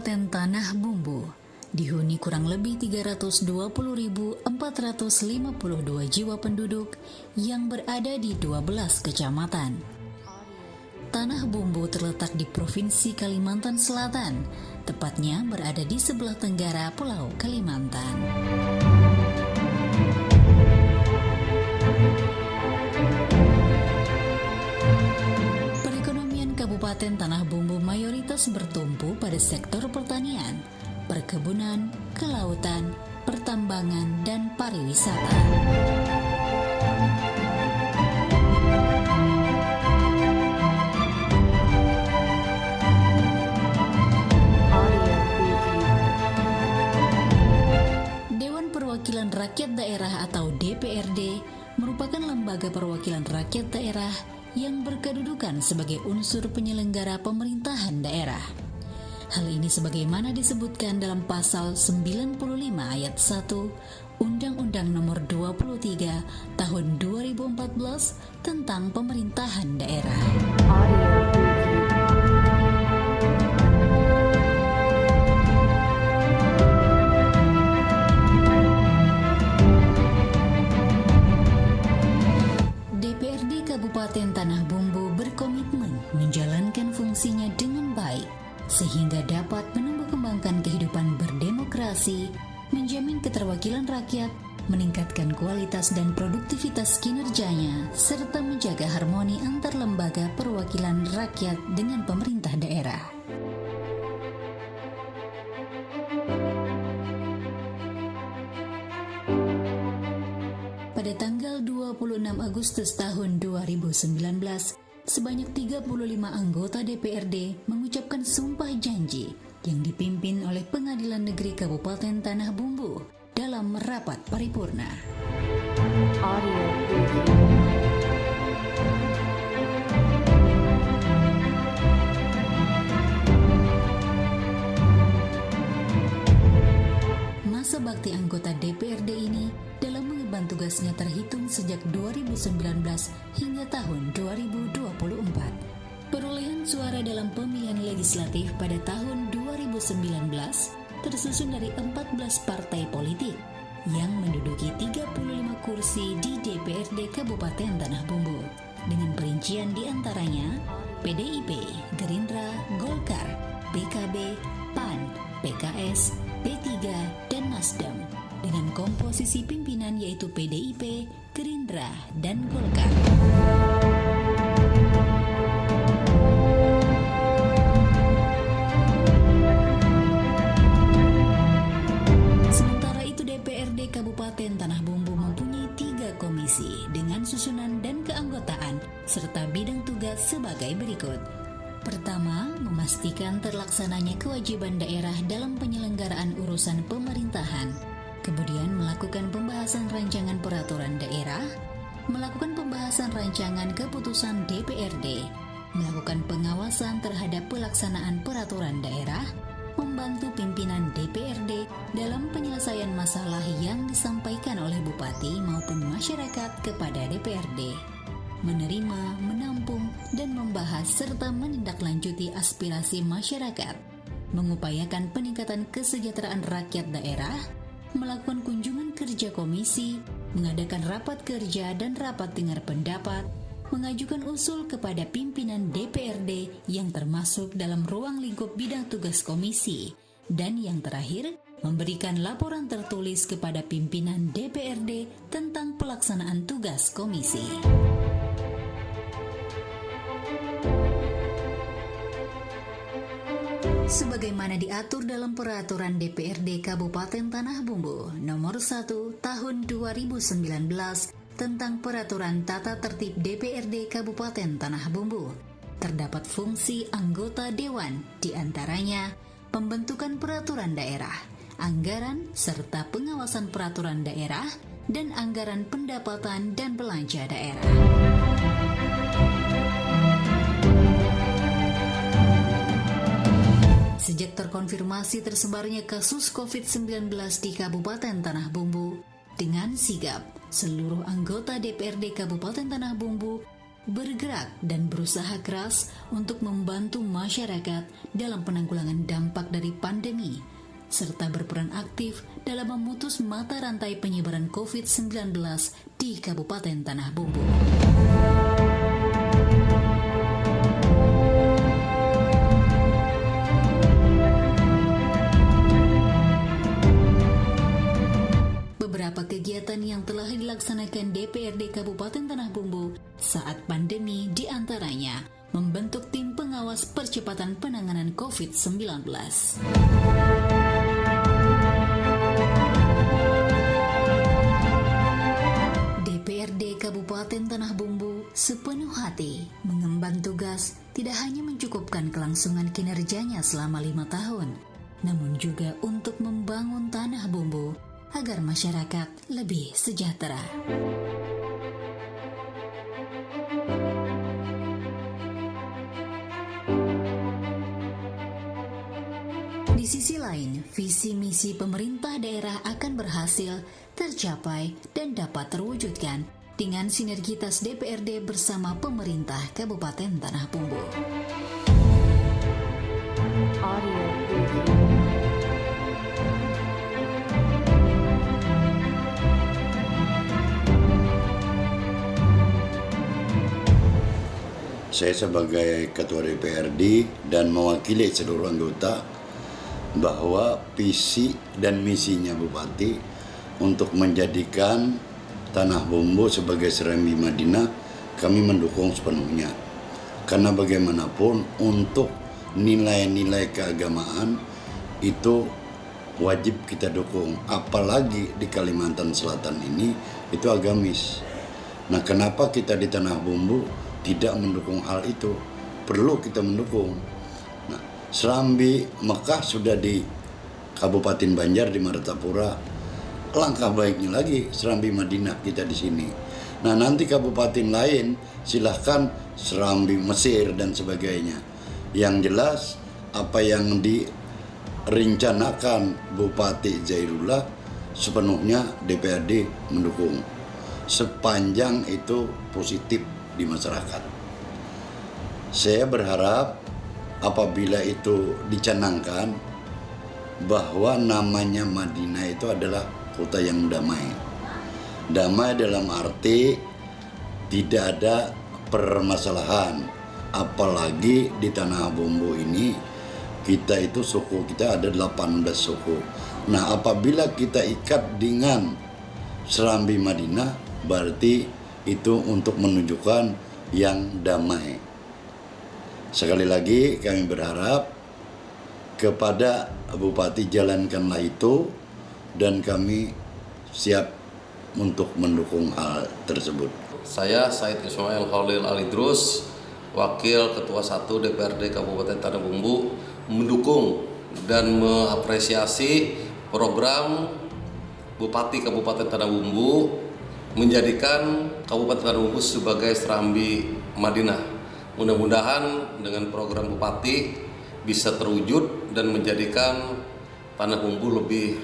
Kabupaten Tanah Bumbu dihuni kurang lebih 320.452 jiwa penduduk yang berada di 12 kecamatan. Tanah Bumbu terletak di Provinsi Kalimantan Selatan, tepatnya berada di sebelah tenggara Pulau Kalimantan. Perekonomian Kabupaten Tanah Bumbu mayoritas bertumpu pada sektor pertanian, perkebunan, kelautan, pertambangan, dan pariwisata. Dewan Perwakilan Rakyat Daerah atau DPRD merupakan lembaga perwakilan rakyat daerah yang berkedudukan sebagai unsur penyelenggara pemerintahan daerah. Hal ini sebagaimana disebutkan dalam pasal 95 ayat 1 Undang-Undang Nomor 23 Tahun 2014 tentang pemerintahan daerah. DPRD Kabupaten Tanah Bumbu berkomitmen menjalankan fungsinya dengan baik sehingga dapat menumbuh kembangkan kehidupan berdemokrasi, menjamin keterwakilan rakyat, meningkatkan kualitas dan produktivitas kinerjanya, serta menjaga harmoni antar lembaga perwakilan rakyat dengan pemerintah daerah. Pada tanggal 26 Agustus tahun 2019, sebanyak 35 anggota DPRD mengucapkan sumpah janji yang dipimpin oleh Pengadilan Negeri Kabupaten Tanah Bumbu dalam rapat paripurna. Masa bakti anggota DPRD ini dalam mengemban tugasnya terhitung sejak 2019 hingga tahun 2024. Perolehan suara dalam pemilihan legislatif pada tahun 2019 tersusun dari 14 partai politik yang menduduki 35 kursi di DPRD Kabupaten Tanah Bumbu dengan perincian diantaranya PDIP, Gerindra, Golkar, PKB, PAN, PKS, P3, dan Nasdem dengan komposisi pimpinan yaitu PDIP, Gerindra, dan Golkar. Sementara itu DPRD Kabupaten Tanah Bumbu mempunyai 3 komisi dengan susunan dan keanggotaan serta bidang tugas sebagai berikut. Pertama, memastikan terlaksananya kewajiban daerah dalam penyelenggaraan urusan pemerintahan. Kemudian melakukan pembahasan rancangan peraturan daerah, melakukan pembahasan rancangan keputusan DPRD, melakukan pengawasan terhadap pelaksanaan peraturan daerah, membantu pimpinan DPRD dalam penyelesaian masalah yang disampaikan oleh bupati maupun masyarakat kepada DPRD, menerima, menampung, dan membahas serta menindaklanjuti aspirasi masyarakat, mengupayakan peningkatan kesejahteraan rakyat daerah, melakukan kunjungan kerja komisi, mengadakan rapat kerja dan rapat dengar pendapat, mengajukan usul kepada pimpinan DPRD yang termasuk dalam ruang lingkup bidang tugas komisi, dan yang terakhir, memberikan laporan tertulis kepada pimpinan DPRD tentang pelaksanaan tugas komisi. Sebagaimana diatur dalam Peraturan DPRD Kabupaten Tanah Bumbu Nomor 1 Tahun 2019 tentang Peraturan Tata Tertib DPRD Kabupaten Tanah Bumbu, terdapat fungsi anggota dewan, diantaranya pembentukan peraturan daerah, anggaran serta pengawasan peraturan daerah, dan anggaran pendapatan dan belanja daerah. Sejak terkonfirmasi tersebarnya kasus COVID-19 di Kabupaten Tanah Bumbu, dengan sigap seluruh anggota DPRD Kabupaten Tanah Bumbu bergerak dan berusaha keras untuk membantu masyarakat dalam penanggulangan dampak dari pandemi, serta berperan aktif dalam memutus mata rantai penyebaran COVID-19 di Kabupaten Tanah Bumbu. Beberapa kegiatan yang telah dilaksanakan DPRD Kabupaten Tanah Bumbu saat pandemi diantaranya membentuk tim pengawas percepatan penanganan COVID-19. DPRD Kabupaten Tanah Bumbu sepenuh hati mengemban tugas tidak hanya mencukupkan kelangsungan kinerjanya selama 5 tahun, namun juga untuk membangun Tanah Bumbu agar masyarakat lebih sejahtera. Di sisi lain, visi misi pemerintah daerah akan berhasil tercapai dan dapat terwujudkan dengan sinergitas DPRD bersama pemerintah Kabupaten Tanah Bumbu. Saya sebagai Ketua DPRD dan mewakili seluruh anggota bahwa visi dan misinya Bupati untuk menjadikan Tanah Bumbu sebagai serambi Madinah kami mendukung sepenuhnya. Karena bagaimanapun untuk nilai-nilai keagamaan itu wajib kita dukung. Apalagi di Kalimantan Selatan ini itu agamis. Nah, kenapa kita di Tanah Bumbu tidak mendukung hal itu? Perlu kita mendukung. Nah, Serambi Mekah sudah di Kabupaten Banjar di Martapura. Langkah baiknya lagi Serambi Madinah kita di sini. Nah, nanti kabupaten lain silahkan Serambi Mesir dan sebagainya. Yang jelas apa yang direncanakan Bupati Zairullah sepenuhnya DPRD mendukung. Sepanjang itu positif di masyarakat. Saya berharap apabila itu dicanangkan bahwa namanya Madinah itu adalah kota yang damai. Damai dalam arti tidak ada permasalahan. Apalagi di Tanah Bumbu ini kita itu suku kita ada 18 suku. Nah, apabila kita ikat dengan Serambi Madinah berarti itu untuk menunjukkan yang damai. Sekali lagi kami berharap kepada Bupati jalankanlah itu dan kami siap untuk mendukung hal tersebut. Saya Said Ismail Khalil Alidrus, Wakil Ketua 1 DPRD Kabupaten Tanah Bumbu, mendukung dan mengapresiasi program Bupati Kabupaten Tanah Bumbu menjadikan Kabupaten Tanah Bumbu sebagai serambi Madinah. Mudah-mudahan dengan program Bupati bisa terwujud dan menjadikan Tanah Bumbu lebih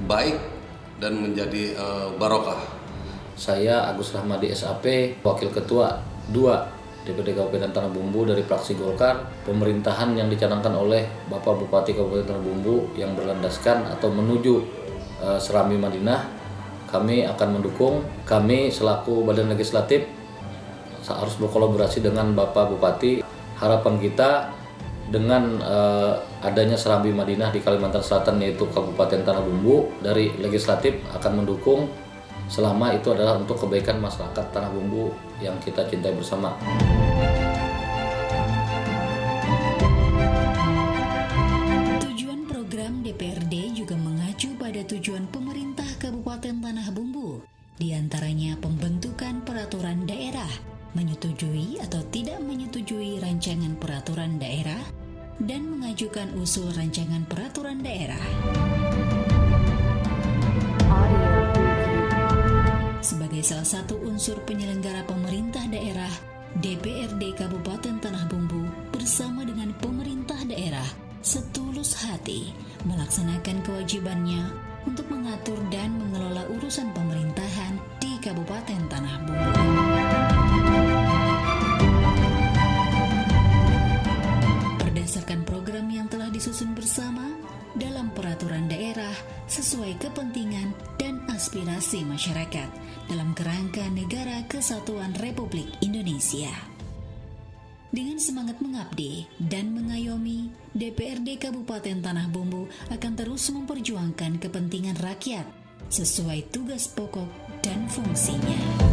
baik dan menjadi barokah. Saya Agus Rahmadi SAP, Wakil Ketua 2 DPRD Kabupaten Tanah Bumbu dari fraksi Golkar. Pemerintahan yang dicanangkan oleh Bapak Bupati Kabupaten Tanah Bumbu yang berlandaskan atau menuju serambi Madinah, kami akan mendukung. Kami selaku Badan Legislatif harus berkolaborasi dengan Bapak Bupati. Harapan kita dengan adanya serambi Madinah di Kalimantan Selatan yaitu Kabupaten Tanah Bumbu, dari Legislatif akan mendukung selama itu adalah untuk kebaikan masyarakat Tanah Bumbu yang kita cintai bersama. Tujuan program DPRD juga mengacu pada tujuan pemerintah Kabupaten Tanah Bumbu, diantaranya pembentukan peraturan daerah, menyetujui atau tidak menyetujui rancangan peraturan daerah, dan mengajukan usul rancangan peraturan daerah. Sebagai salah satu unsur penyelenggara pemerintah daerah, DPRD Kabupaten Tanah Bumbu bersama dengan pemerintah daerah setulus hati melaksanakan kewajibannya untuk mengatur dan mengelola urusan pemerintahan di Kabupaten Tanah Bumbu. disusun bersama dalam peraturan daerah sesuai kepentingan dan aspirasi masyarakat dalam kerangka Negara Kesatuan Republik Indonesia. Dengan semangat mengabdi dan mengayomi, DPRD Kabupaten Tanah Bumbu akan terus memperjuangkan kepentingan rakyat sesuai tugas pokok dan fungsinya.